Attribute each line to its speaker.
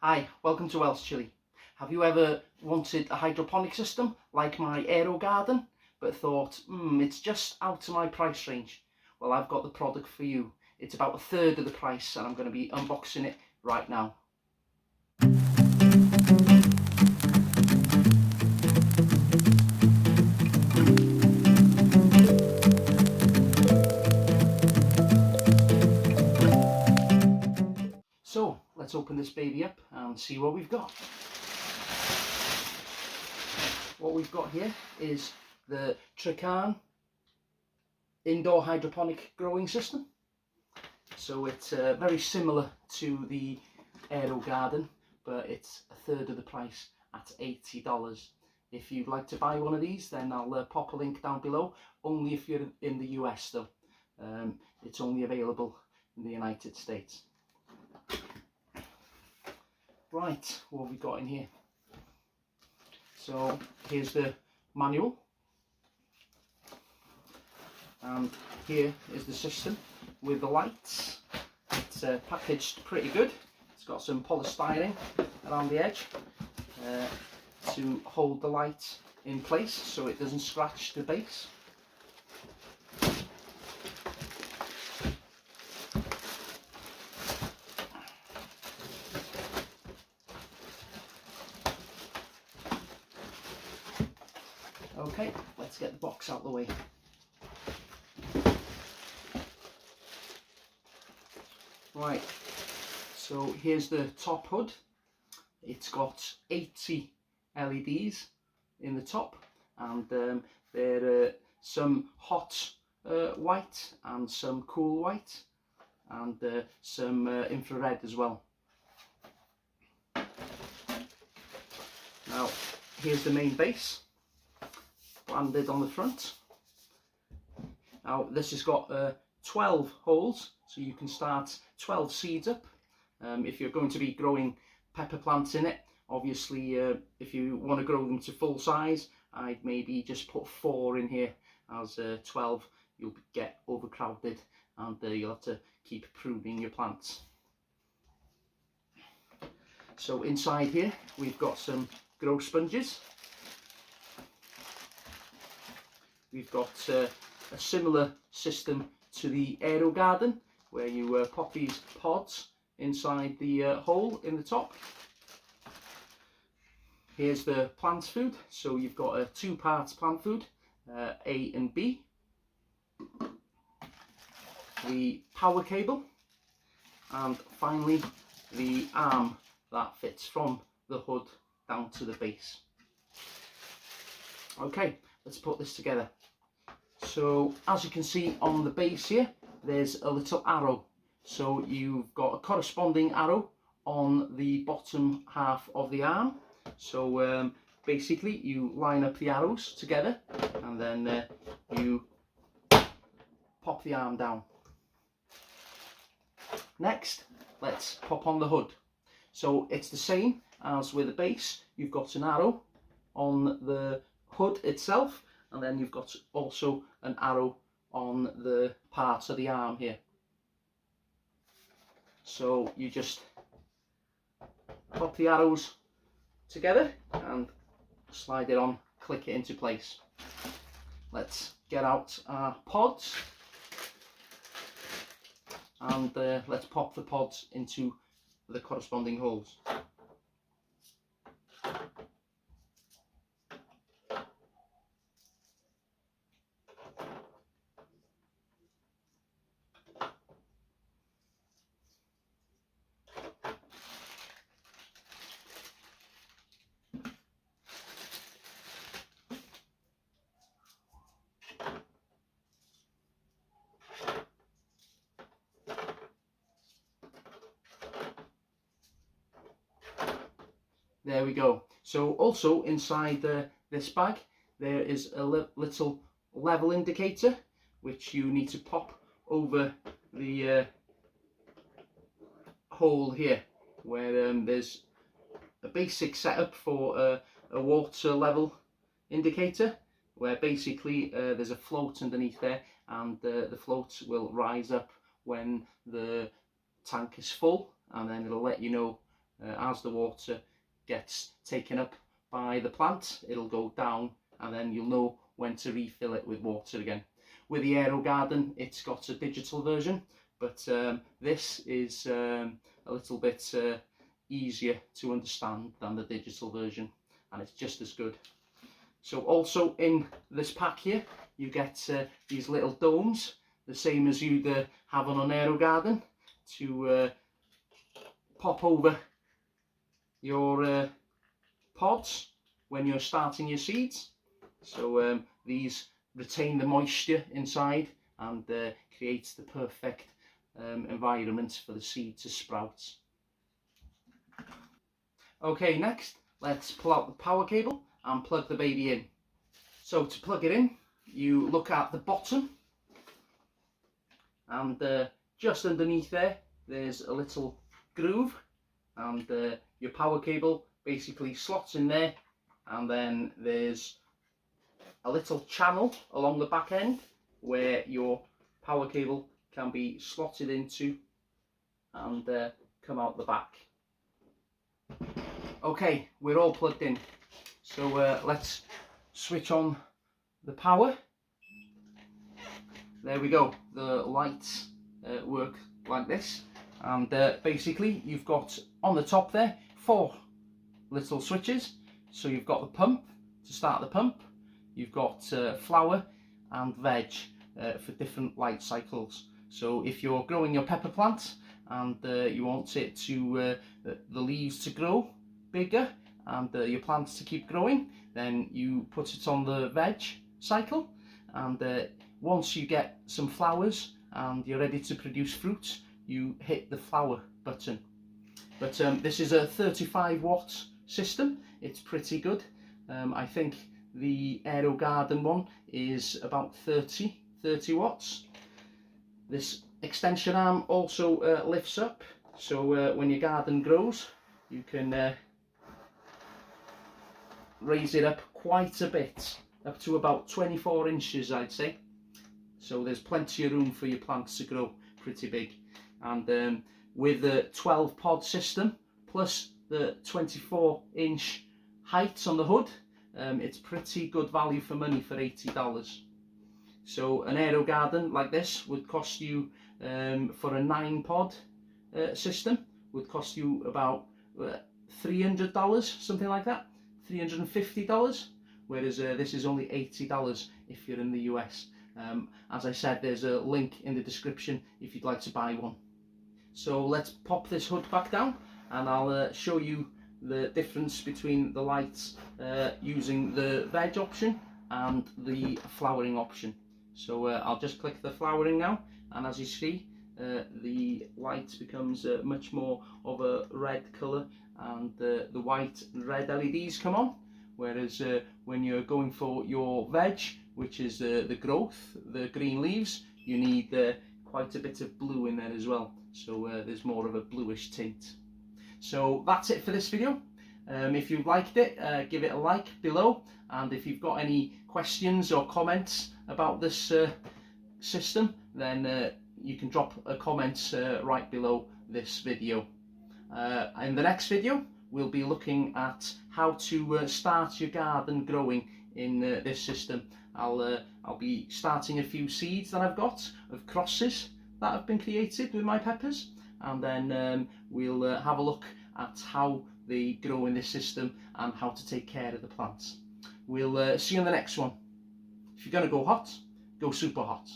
Speaker 1: Hi, welcome to Welsh Chile. Have you ever wanted a hydroponic system like my Aerogarden, but thought, it's just out of my price range? Well, I've got the product for you. It's about a third of the price and I'm going to be unboxing it right now. So let's open this baby up and see what we've got. What we've got here is the Trecaan indoor hydroponic growing system. So it's very similar to the Aerogarden, but it's a third of the price at $80. If you'd like to buy one of these, then I'll pop a link down below. Only if you're in the US though. It's only available in the United States. Right, what have we got in here? So here's the manual, and here is the system with the lights. It's packaged pretty good. It's got some polystyrene around the edge to hold the light in place so it doesn't scratch the base. Okay, let's get the box out of the way. Right, so here's the top hood. It's got 80 LEDs in the top, and there are some hot white and some cool white, and some infrared as well. Now, here's the main base, branded on the front. Now this has got 12 holes, so you can start 12 seeds up. If you're going to be growing pepper plants in it, obviously if you want to grow them to full size, I'd maybe just put 4 in here, as 12 you'll get overcrowded and you'll have to keep pruning your plants. So inside here we've got some grow sponges. We've got a similar system to the Aerogarden, where you pop these pods inside the hole in the top. Here's the plant food. So you've got 2 parts plant food, A and B. The power cable, and finally the arm that fits from the hood down to the base. Okay, let's put this together. So as you can see on the base here, there's a little arrow. So you've got a corresponding arrow on the bottom half of the arm. So basically you line up the arrows together and then you pop the arm down. Next, let's pop on the hood. So it's the same as with the base. You've got an arrow on the hood itself, and then you've got also an arrow on the parts of the arm here. So you just pop the arrows together and slide it on, click it into place. Let's get out our pods, and let's pop the pods into the corresponding holes. There we go. So also inside this bag there is a little level indicator which you need to pop over the hole here, where there's a basic setup for a water level indicator, where basically there's a float underneath there, and the float will rise up when the tank is full, and then it'll let you know as the water gets taken up by the plant, it'll go down, and then you'll know when to refill it with water again. With the Aerogarden, it's got a digital version, but this is a little bit easier to understand than the digital version, and it's just as good. So also in this pack here, you get these little domes, the same as you'd have on An Aerogarden, to pop over your pods when you're starting your seeds. So these retain the moisture inside and creates the perfect environment for the seed to sprout. Okay, next let's pull out the power cable and plug the baby in. So to plug it in, you look at the bottom, and just underneath there, there's a little groove, and your power cable basically slots in there, and then there's a little channel along the back end where your power cable can be slotted into and come out the back. Okay, we're all plugged in, so let's switch on the power. There we go, the lights work like this, and basically you've got on the top there 4 little switches. So you've got the pump to start the pump, you've got flower and veg for different light cycles. So if you're growing your pepper plant and you want it to the leaves to grow bigger and your plants to keep growing, then you put it on the veg cycle, and once you get some flowers and you're ready to produce fruit, you hit the flower button. But this is a 35 watt system. It's pretty good. I think the Aerogarden one is about 30 watts. This extension arm also lifts up, so when your garden grows, you can raise it up quite a bit, up to about 24 inches, I'd say. So there's plenty of room for your plants to grow pretty big. And with the 12 pod system plus the 24-inch height on the hood, it's pretty good value for money for $80. So an Aerogarden like this would cost you, for a 9 pod system, would cost you about $300, something like that, $350, whereas this is only $80 if you're in the US. As I said, there's a link in the description if you'd like to buy one. So let's pop this hood back down, and I'll show you the difference between the lights using the veg option and the flowering option. So I'll just click the flowering now, and as you see, the light becomes much more of a red colour, and the white and red LEDs come on, whereas when you're going for your veg, which is the growth, the green leaves, you need quite a bit of blue in there as well, so there's more of a bluish tint. So that's it for this video. If you liked it, give it a like below, and if you've got any questions or comments about this system, then you can drop a comment right below this video. In the next video, we'll be looking at how to start your garden growing in this system. I'll be starting a few seeds that I've got of crosses that have been created with my peppers, and then we'll have a look at how they grow in this system and how to take care of the plants. We'll see you in the next one. If you're going to go hot, go super hot.